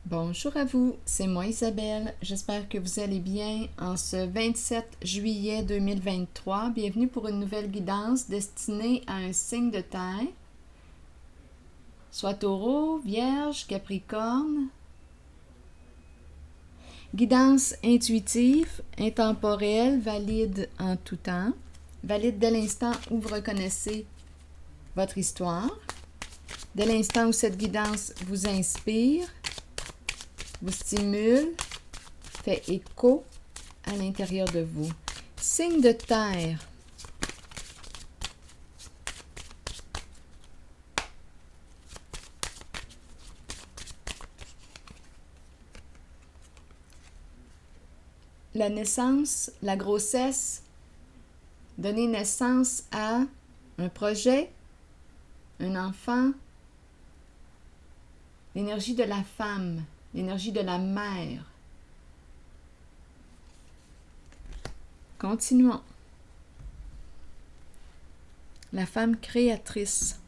Bonjour à vous, c'est moi Isabelle. J'espère que vous allez bien en ce 27 juillet 2023. Bienvenue pour une nouvelle guidance destinée à un signe de terre, soit Taureau, Vierge, Capricorne. Guidance intuitive, intemporelle, valide en tout temps, valide dès l'instant où vous reconnaissez votre histoire, dès l'instant où cette guidance vous inspire, vous stimule, fait écho à l'intérieur de vous. Signe de terre. La naissance, la grossesse, donner naissance à un projet, un enfant, l'énergie de la femme, l'énergie de la mère. Continuons. La femme créatrice.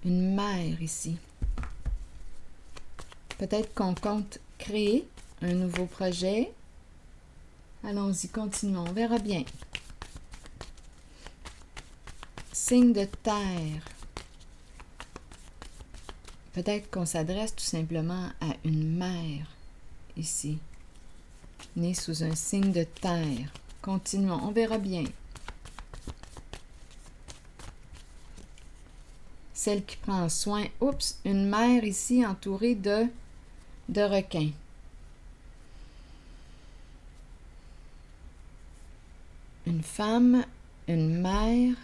Une mère ici. Peut-être qu'on compte créer un nouveau projet. Allons-y, continuons, on verra bien. Signe de terre. Peut-être qu'on s'adresse tout simplement à une mère ici, née sous un signe de terre. Continuons, on verra bien. Celle qui prend soin, une mère ici entourée de requins. Une femme, une mère,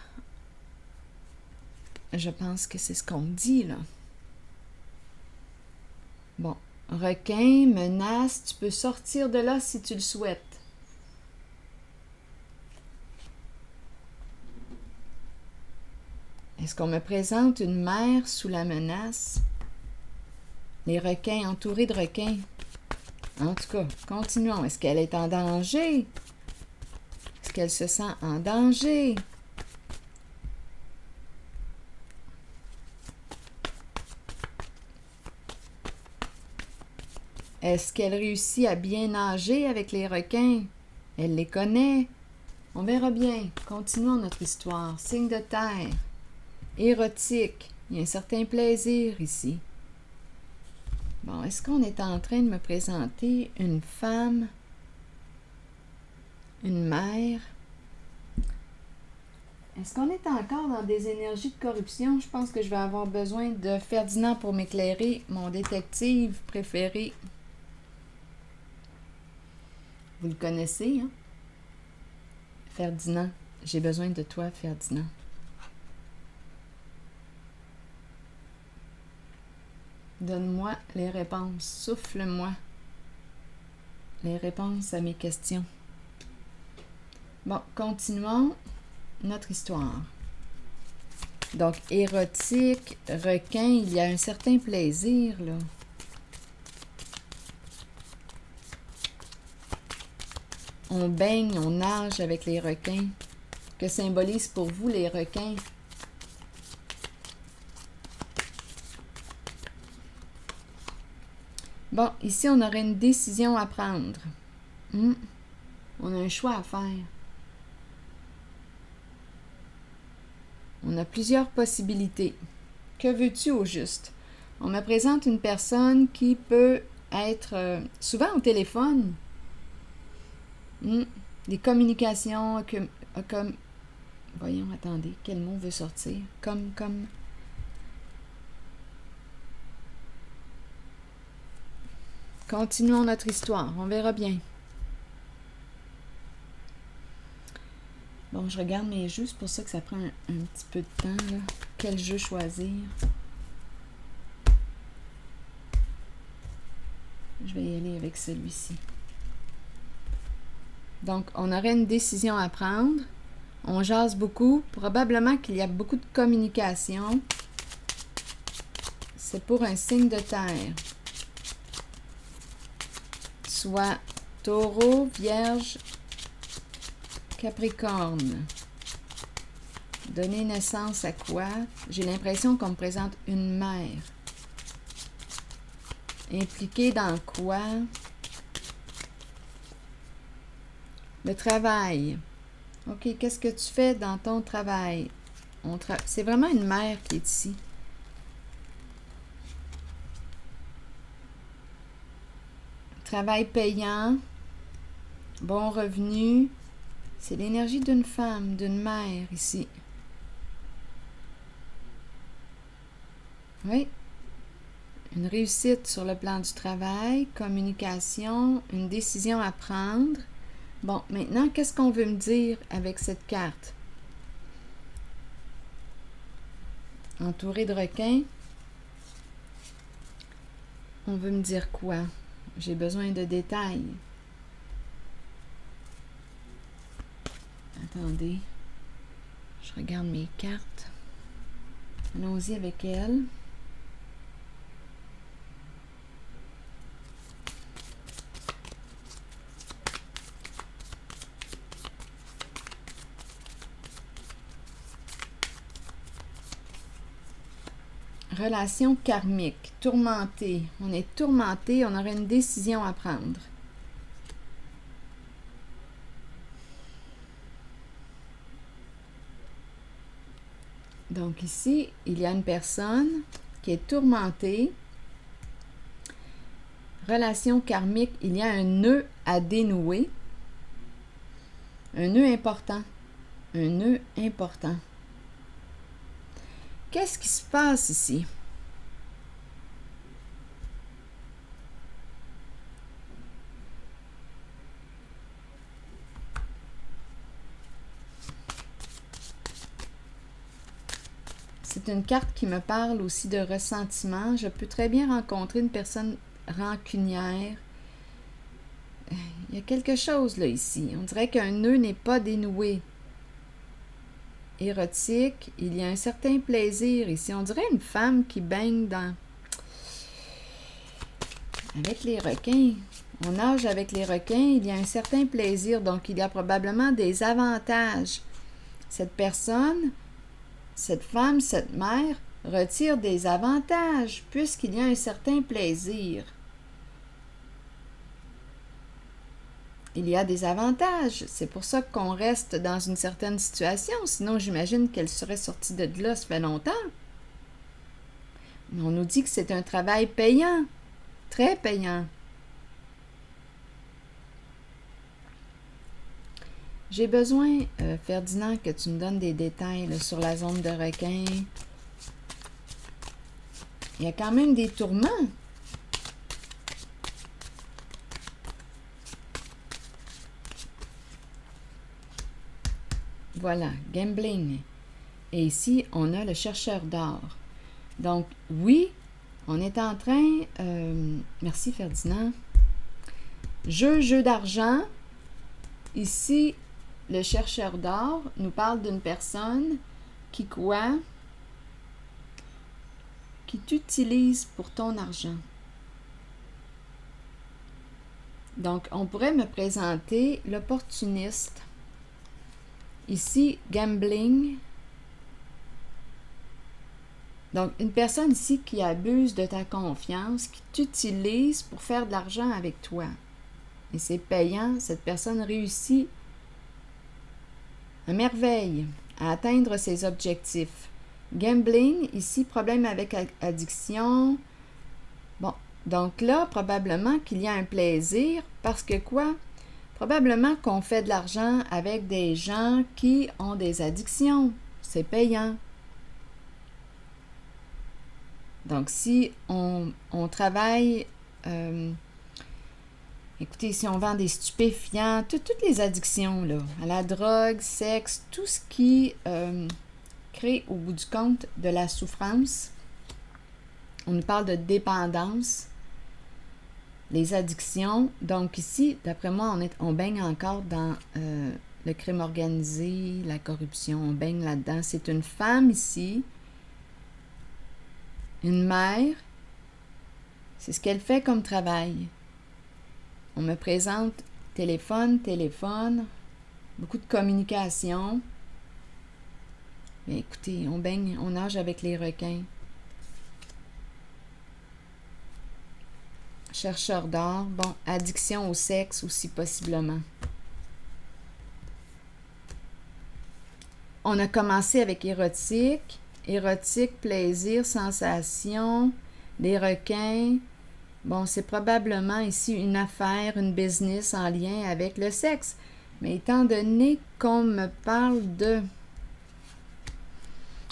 je pense que c'est ce qu'on dit là. Bon, requin, menace, tu peux sortir de là si tu le souhaites. Est-ce qu'on me présente une mère sous la menace? Les requins, entourés de requins. En tout cas, continuons. Est-ce qu'elle est en danger? Est-ce qu'elle se sent en danger? Est-ce qu'elle réussit à bien nager avec les requins? Elle les connaît? On verra bien. Continuons notre histoire. Signe de terre. Érotique. Il y a un certain plaisir ici. Bon, est-ce qu'on est en train de me présenter une femme, une mère? Est-ce qu'on est encore dans des énergies de corruption? Je pense que je vais avoir besoin de Ferdinand pour m'éclairer, mon détective préféré. Vous le connaissez, hein? Ferdinand. J'ai besoin de toi, Ferdinand. Donne-moi les réponses. Souffle-moi les réponses à mes questions. Bon, continuons notre histoire. Donc, érotique, requin, il y a un certain plaisir, là. On baigne, on nage avec les requins. Que symbolisent pour vous les requins? Bon, ici, on aurait une décision à prendre. On a un choix à faire. On a plusieurs possibilités. Que veux-tu au juste? On me présente une personne qui peut être souvent au téléphone. Des communications comme... Voyons, attendez, quel mot veut sortir? Comme... Continuons notre histoire, on verra bien. Bon, je regarde mes jeux, c'est pour ça que ça prend un petit peu de temps, là. Quel jeu choisir? Je vais y aller avec celui-ci. Donc, on aurait une décision à prendre. On jase beaucoup. Probablement qu'il y a beaucoup de communication. C'est pour un signe de terre. Soit Taureau, Vierge, Capricorne. Donner naissance à quoi? J'ai l'impression qu'on me présente une mère. Impliqué dans quoi? Le travail. OK, qu'est-ce que tu fais dans ton travail? C'est vraiment une mère qui est ici. Travail payant, bon revenu. C'est l'énergie d'une femme, d'une mère ici. Oui. Une réussite sur le plan du travail, communication, une décision à prendre. Bon, maintenant, qu'est-ce qu'on veut me dire avec cette carte? Entouré de requins. On veut me dire quoi? J'ai besoin de détails. Attendez. Je regarde mes cartes. Allons-y avec elle. Relation karmique, tourmentée. On est tourmenté, on aurait une décision à prendre. Donc ici, il y a une personne qui est tourmentée. Relation karmique, il y a un nœud à dénouer. Un nœud important. Un nœud important. Qu'est-ce qui se passe ici? C'est une carte qui me parle aussi de ressentiment. Je peux très bien rencontrer une personne rancunière. Il y a quelque chose là ici. On dirait qu'un nœud n'est pas dénoué. Érotique, il y a un certain plaisir ici. On dirait une femme qui baigne dans... Avec les requins. On nage avec les requins, il y a un certain plaisir. Donc, il y a probablement des avantages. Cette personne, cette femme, cette mère retire des avantages puisqu'il y a un certain plaisir. Il y a des avantages. C'est pour ça qu'on reste dans une certaine situation. Sinon, j'imagine qu'elle serait sortie de là, ça fait longtemps. Mais on nous dit que c'est un travail payant. Très payant. J'ai besoin, Ferdinand, que tu me donnes des détails là, sur la zone de requin. Il y a quand même des tourments. Voilà, gambling. Et ici, on a le chercheur d'or. Donc, oui, on est en train... merci, Ferdinand. Jeu d'argent. Ici, le chercheur d'or nous parle d'une personne qui quoi? Qui t'utilise pour ton argent. Donc, on pourrait me présenter l'opportuniste. Ici, gambling. Donc, une personne ici qui abuse de ta confiance, qui t'utilise pour faire de l'argent avec toi. Et c'est payant, cette personne réussit à merveille à atteindre ses objectifs. Gambling, ici, problème avec addiction. Bon, donc là, probablement qu'il y a un plaisir parce que quoi? Probablement qu'on fait de l'argent avec des gens qui ont des addictions. C'est payant. Donc, si on travaille... écoutez, si on vend des stupéfiants, toutes les addictions, là, à la drogue, sexe, tout ce qui crée au bout du compte de la souffrance, on nous parle de dépendance, les addictions. Donc ici, d'après moi, on baigne encore dans le crime organisé, la corruption, on baigne là-dedans. C'est une femme ici, une mère, c'est ce qu'elle fait comme travail. On me présente téléphone, beaucoup de communication. Mais écoutez, on baigne, on nage avec les requins. Chercheur d'or. Bon, addiction au sexe aussi possiblement. On a commencé avec érotique. Érotique, plaisir, sensation, des requins. Bon, c'est probablement ici une affaire, une business en lien avec le sexe. Mais étant donné qu'on me parle de...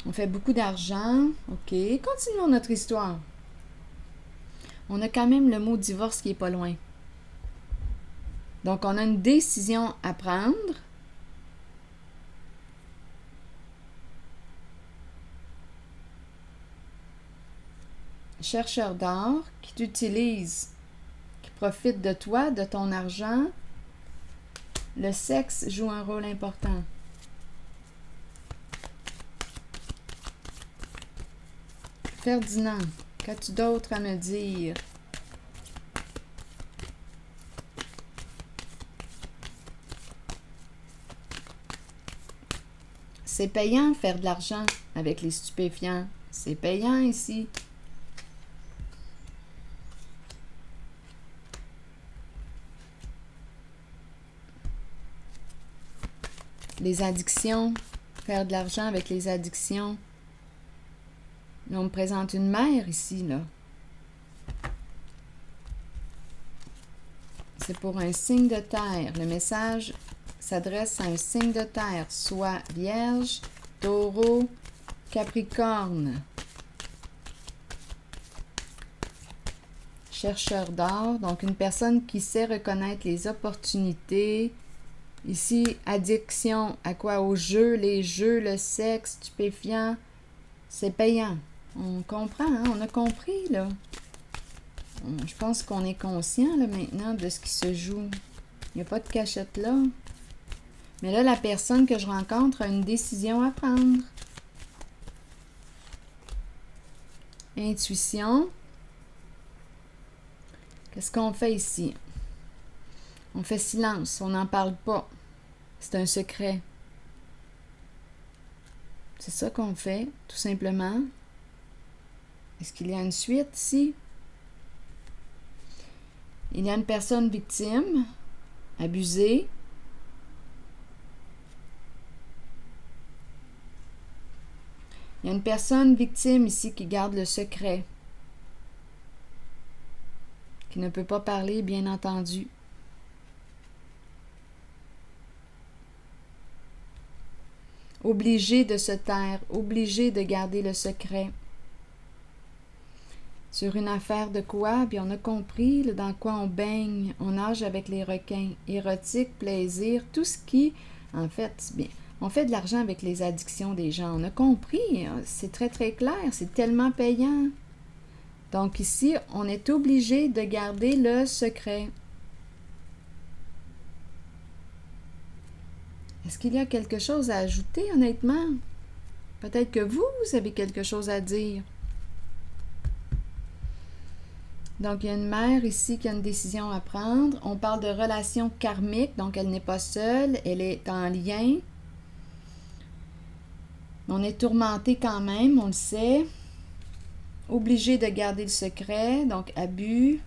On fait beaucoup d'argent. OK, continuons notre histoire. On a quand même le mot divorce qui est pas loin. Donc, on a une décision à prendre. Chercheur d'or qui t'utilise, qui profite de toi, de ton argent. Le sexe joue un rôle important. Ferdinand, qu'as-tu d'autre à me dire? C'est payant faire de l'argent avec les stupéfiants. C'est payant ici. Les addictions, faire de l'argent avec les addictions. Là, on me présente une mère ici, là. C'est pour un signe de terre. Le message s'adresse à un signe de terre, soit Vierge, Taureau, Capricorne. Chercheur d'or, donc une personne qui sait reconnaître les opportunités. Ici, addiction à quoi? Au jeu, les jeux, le sexe, stupéfiant. C'est payant. On comprend, hein? On a compris, là. Je pense qu'on est conscient, là, maintenant, de ce qui se joue. Il n'y a pas de cachette là. Mais là, la personne que je rencontre a une décision à prendre. Intuition. Qu'est-ce qu'on fait ici? On fait silence, on n'en parle pas. C'est un secret. C'est ça qu'on fait, tout simplement. Est-ce qu'il y a une suite ici? Il y a une personne victime, abusée. Il y a une personne victime ici qui garde le secret, qui ne peut pas parler, bien entendu. Obligé de se taire, obligé de garder le secret. Sur une affaire de quoi? Puis on a compris là, dans quoi on baigne, on nage avec les requins. Érotique, plaisir, tout ce qui, en fait, bien, on fait de l'argent avec les addictions des gens. On a compris, c'est très très clair, c'est tellement payant. Donc ici, on est obligé de garder le secret. Est-ce qu'il y a quelque chose à ajouter, honnêtement? Peut-être que vous avez quelque chose à dire. Donc, il y a une mère ici qui a une décision à prendre. On parle de relation karmique, donc elle n'est pas seule, elle est en lien. On est tourmenté quand même, on le sait. Obligé de garder le secret, donc abus.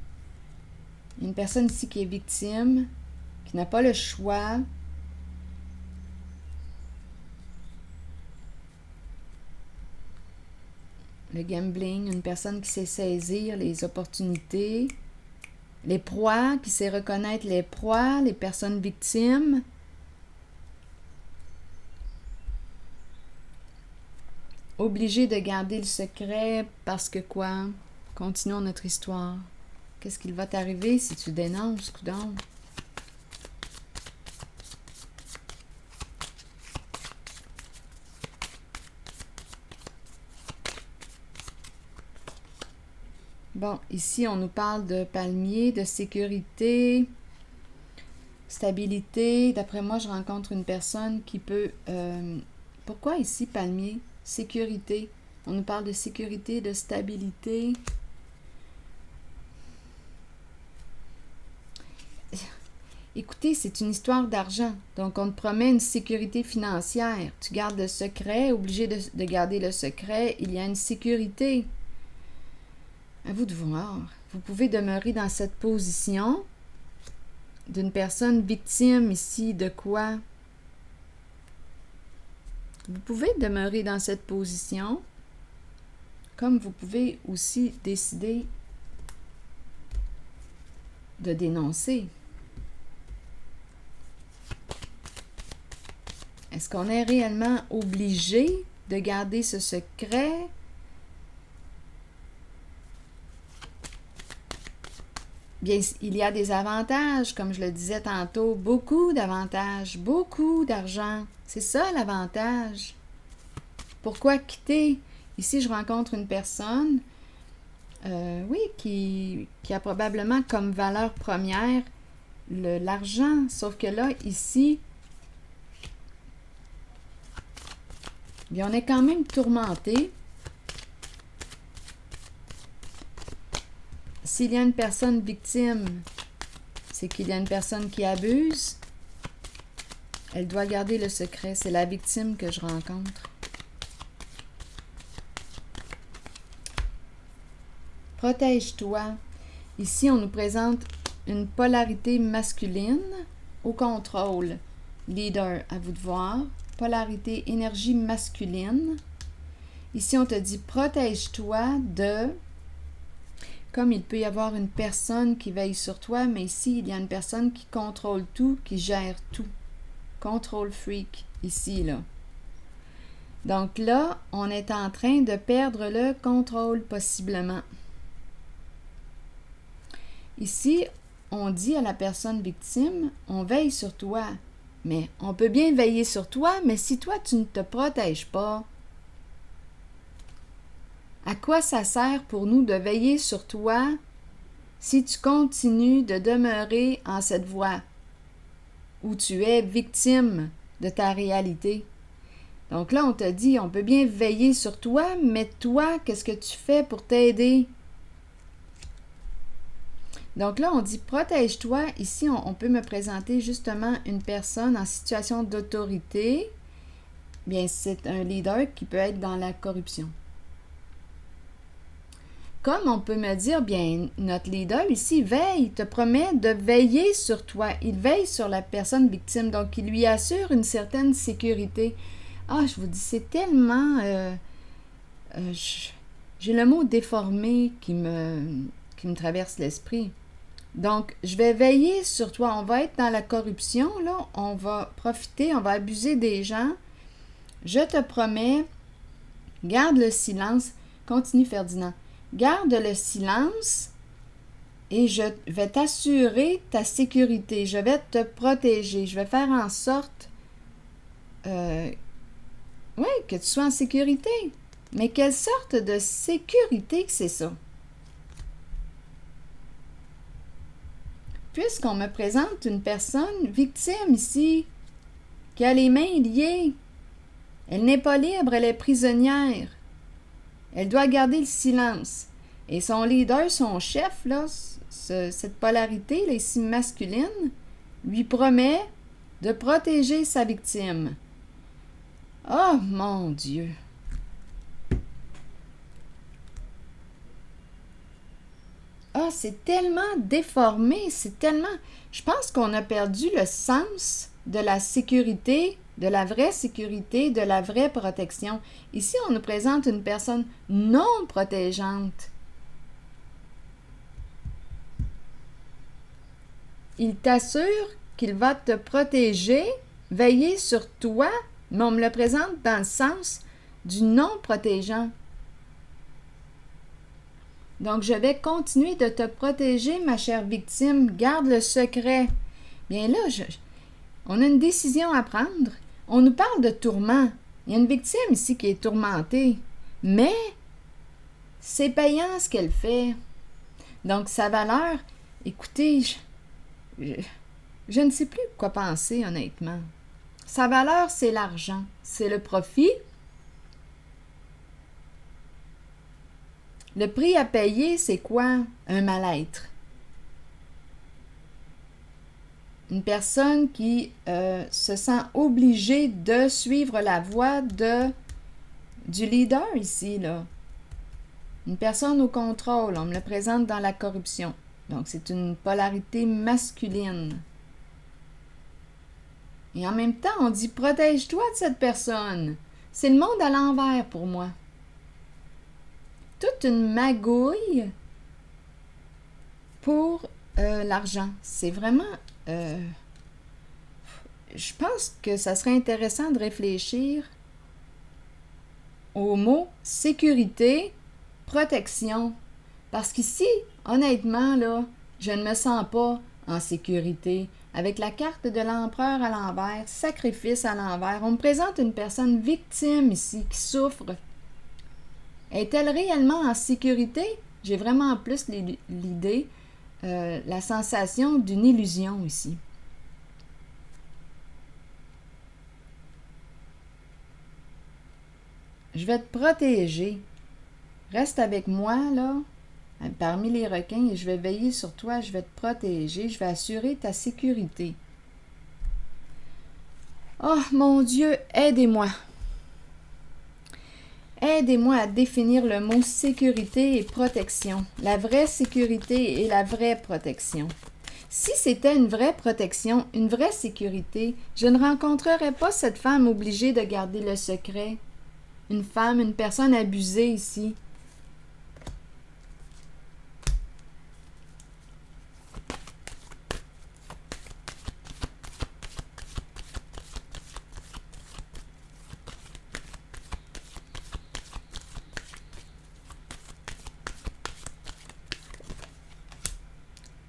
Il y a une personne ici qui est victime, qui n'a pas le choix. Le gambling, une personne qui sait saisir les opportunités. Les proies, qui sait reconnaître les proies, les personnes victimes. Obligé de garder le secret parce que quoi? Continuons notre histoire. Qu'est-ce qu'il va t'arriver si tu dénonces, coudonc? Bon, ici, on nous parle de palmier, de sécurité, stabilité. D'après moi, je rencontre une personne qui peut... pourquoi ici, palmier? Sécurité. On nous parle de sécurité, de stabilité. Écoutez, c'est une histoire d'argent. Donc, on te promet une sécurité financière. Tu gardes le secret, obligé de garder le secret. Il y a une sécurité. À vous de voir. Vous pouvez demeurer dans cette position d'une personne victime ici de quoi? Vous pouvez demeurer dans cette position, comme vous pouvez aussi décider de dénoncer. Est-ce qu'on est réellement obligé de garder ce secret? Bien, il y a des avantages, comme je le disais tantôt, beaucoup d'avantages, beaucoup d'argent. C'est ça l'avantage. Pourquoi quitter? Ici, je rencontre une personne, oui, qui a probablement comme valeur première l'argent. Sauf que là, ici, bien, on est quand même tourmenté. S'il y a une personne victime, c'est qu'il y a une personne qui abuse. Elle doit garder le secret. C'est la victime que je rencontre. Protège-toi. Ici, on nous présente une polarité masculine au contrôle. Leader, à vous de voir. Polarité, énergie masculine. Ici, on te dit protège-toi de... Comme il peut y avoir une personne qui veille sur toi, mais ici, il y a une personne qui contrôle tout, qui gère tout. Control freak, ici, là. Donc là, on est en train de perdre le contrôle, possiblement. Ici, on dit à la personne victime, on veille sur toi. Mais on peut bien veiller sur toi, mais si toi, tu ne te protèges pas, à quoi ça sert pour nous de veiller sur toi si tu continues de demeurer en cette voie où tu es victime de ta réalité? Donc là, on te dit, on peut bien veiller sur toi, mais toi, qu'est-ce que tu fais pour t'aider? Donc là, on dit protège-toi. Ici, on peut me présenter justement une personne en situation d'autorité. Bien, c'est un leader qui peut être dans la corruption. Comme on peut me dire, bien, notre leader ici veille, il te promet de veiller sur toi. Il veille sur la personne victime, donc il lui assure une certaine sécurité. Ah, je vous dis, c'est tellement... j'ai le mot déformé qui me traverse l'esprit. Donc, je vais veiller sur toi. On va être dans la corruption, là. On va profiter, on va abuser des gens. Je te promets, garde le silence. Continue, Ferdinand. Garde le silence et je vais t'assurer ta sécurité. Je vais te protéger. Je vais faire en sorte que tu sois en sécurité. Mais quelle sorte de sécurité que c'est ça? Puisqu'on me présente une personne victime ici, qui a les mains liées, elle n'est pas libre, elle est prisonnière. Elle doit garder le silence. Et son leader, son chef, là, cette polarité, là, ici masculine, lui promet de protéger sa victime. Oh mon Dieu! Ah, c'est tellement déformé, c'est tellement... Je pense qu'on a perdu le sens de la sécurité, de la vraie sécurité, de la vraie protection. Ici, on nous présente une personne non protégeante. Il t'assure qu'il va te protéger, veiller sur toi, mais on me le présente dans le sens du non protégeant. Donc, je vais continuer de te protéger, ma chère victime. Garde le secret. Bien là, on a une décision à prendre. On nous parle de tourment. Il y a une victime ici qui est tourmentée. Mais c'est payant ce qu'elle fait. Donc, sa valeur, écoutez, je ne sais plus quoi penser, honnêtement. Sa valeur, c'est l'argent. C'est le profit. Le prix à payer, c'est quoi? Un mal-être. Une personne qui se sent obligée de suivre la voie du leader ici, là. Une personne au contrôle, on me le présente dans la corruption. Donc, c'est une polarité masculine. Et en même temps, on dit « protège-toi de cette personne ». C'est le monde à l'envers pour moi. Toute une magouille pour l'argent. C'est vraiment... je pense que ça serait intéressant de réfléchir au mot « sécurité », protection. Parce qu'ici, honnêtement, là, je ne me sens pas en sécurité. Avec la carte de l'empereur à l'envers, sacrifice à l'envers, on me présente une personne victime ici, qui souffre. Est-elle réellement en sécurité? J'ai vraiment plus l'idée, la sensation d'une illusion ici. Je vais te protéger. Reste avec moi, là, parmi les requins, et je vais veiller sur toi, je vais te protéger, je vais assurer ta sécurité. Oh, mon Dieu, aidez-moi. Aidez-moi à définir le mot sécurité et protection. La vraie sécurité et la vraie protection. Si c'était une vraie protection, une vraie sécurité, je ne rencontrerais pas cette femme obligée de garder le secret. Une femme, une personne abusée ici.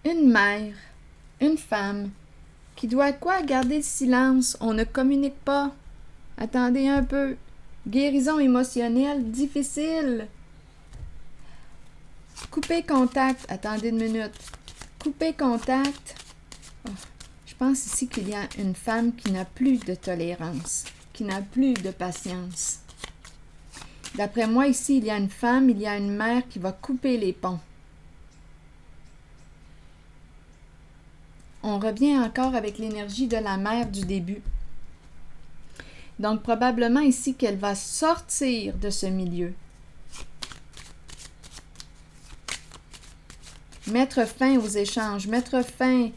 Une mère, une femme, qui doit quoi garder le silence, on ne communique pas. Attendez un peu. Guérison émotionnelle difficile. Couper contact. Attendez une minute. Couper contact. Oh, je pense ici qu'il y a une femme qui n'a plus de tolérance, qui n'a plus de patience. D'après moi, ici, il y a une femme, il y a une mère qui va couper les ponts. On revient encore avec l'énergie de la mère du début. Donc, probablement ici qu'elle va sortir de ce milieu. Mettre fin aux échanges, mettre fin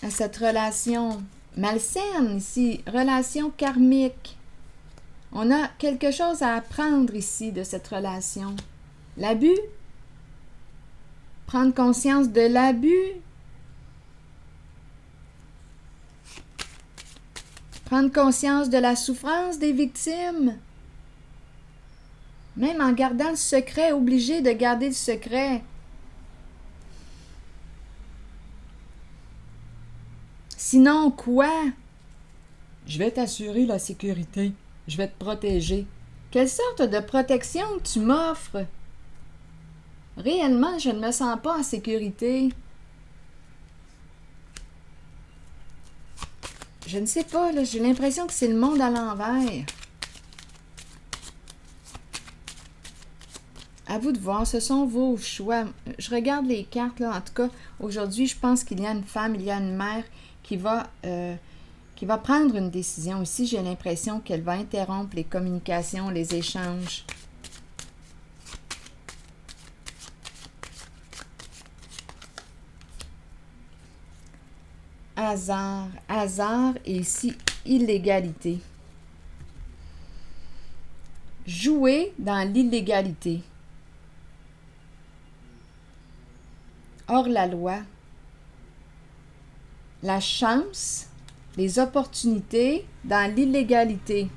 à cette relation malsaine ici, relation karmique. On a quelque chose à apprendre ici de cette relation. L'abus, prendre conscience de l'abus, prendre conscience de la souffrance des victimes. Même en gardant le secret, obligé de garder le secret. Sinon, quoi? Je vais t'assurer la sécurité. Je vais te protéger. Quelle sorte de protection tu m'offres? Réellement, je ne me sens pas en sécurité. Je ne sais pas, là, j'ai l'impression que c'est le monde à l'envers. À vous de voir, ce sont vos choix. Je regarde les cartes, là, en tout cas, aujourd'hui, je pense qu'il y a une femme, il y a une mère qui va prendre une décision. Ici, j'ai l'impression qu'elle va interrompre les communications, les échanges. Hasard et ici, illégalité. Jouer dans l'illégalité. Hors la loi. La chance, les opportunités dans l'illégalité.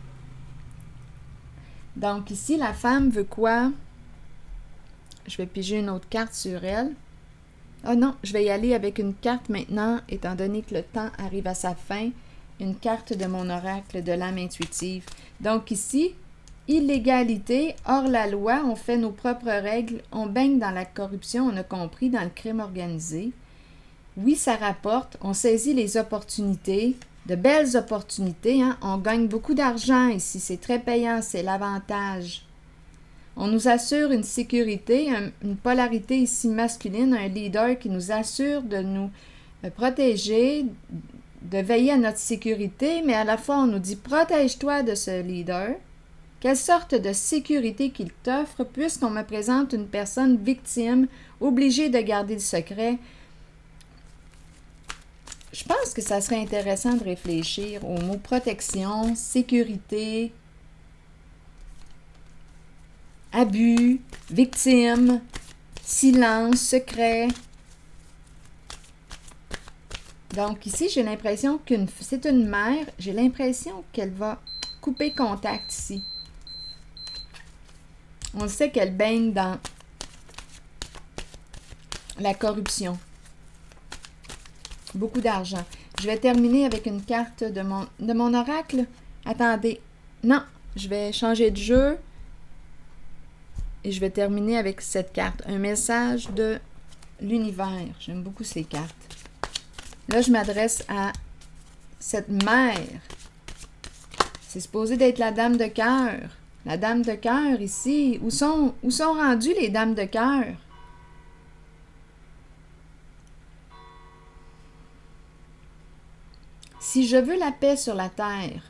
Donc ici, la femme veut quoi? Je vais piger une autre carte sur elle. Ah non, je vais y aller avec une carte maintenant, étant donné que le temps arrive à sa fin. Une carte de mon oracle de l'âme intuitive. Donc ici, illégalité, hors la loi, on fait nos propres règles, on baigne dans la corruption, on a compris, dans le crime organisé. Oui, ça rapporte, on saisit les opportunités, de belles opportunités, hein? On gagne beaucoup d'argent ici, c'est très payant, c'est l'avantage. On nous assure une sécurité, une polarité ici masculine, un leader qui nous assure de nous protéger, de veiller à notre sécurité, mais à la fois on nous dit « protège-toi de ce leader ». Quelle sorte de sécurité qu'il t'offre puisqu'on me présente une personne victime, obligée de garder le secret? Je pense que ça serait intéressant de réfléchir aux mots protection, sécurité, abus, victime, silence, secret. Donc ici, j'ai l'impression que c'est une mère, j'ai l'impression qu'elle va couper contact ici. On sait qu'elle baigne dans la corruption. Beaucoup d'argent. Je vais terminer avec une carte de mon oracle. Attendez. Non, je vais changer de jeu. Et je vais terminer avec cette carte. Un message de l'univers. J'aime beaucoup ces cartes. Là, je m'adresse à cette mère. C'est supposé d'être la dame de cœur. La dame de cœur ici. Où sont rendues les dames de cœur? Si je veux la paix sur la terre,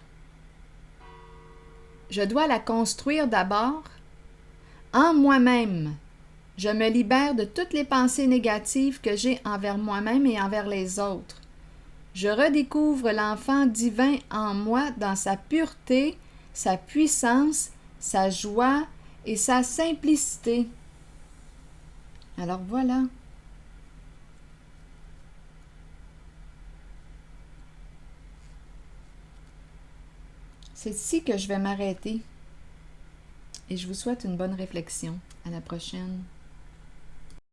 je dois la construire d'abord en moi-même. Je me libère de toutes les pensées négatives que j'ai envers moi-même et envers les autres. Je redécouvre l'enfant divin en moi dans sa pureté, sa puissance, sa joie et sa simplicité. Alors voilà. C'est ici que je vais m'arrêter. Et je vous souhaite une bonne réflexion. À la prochaine.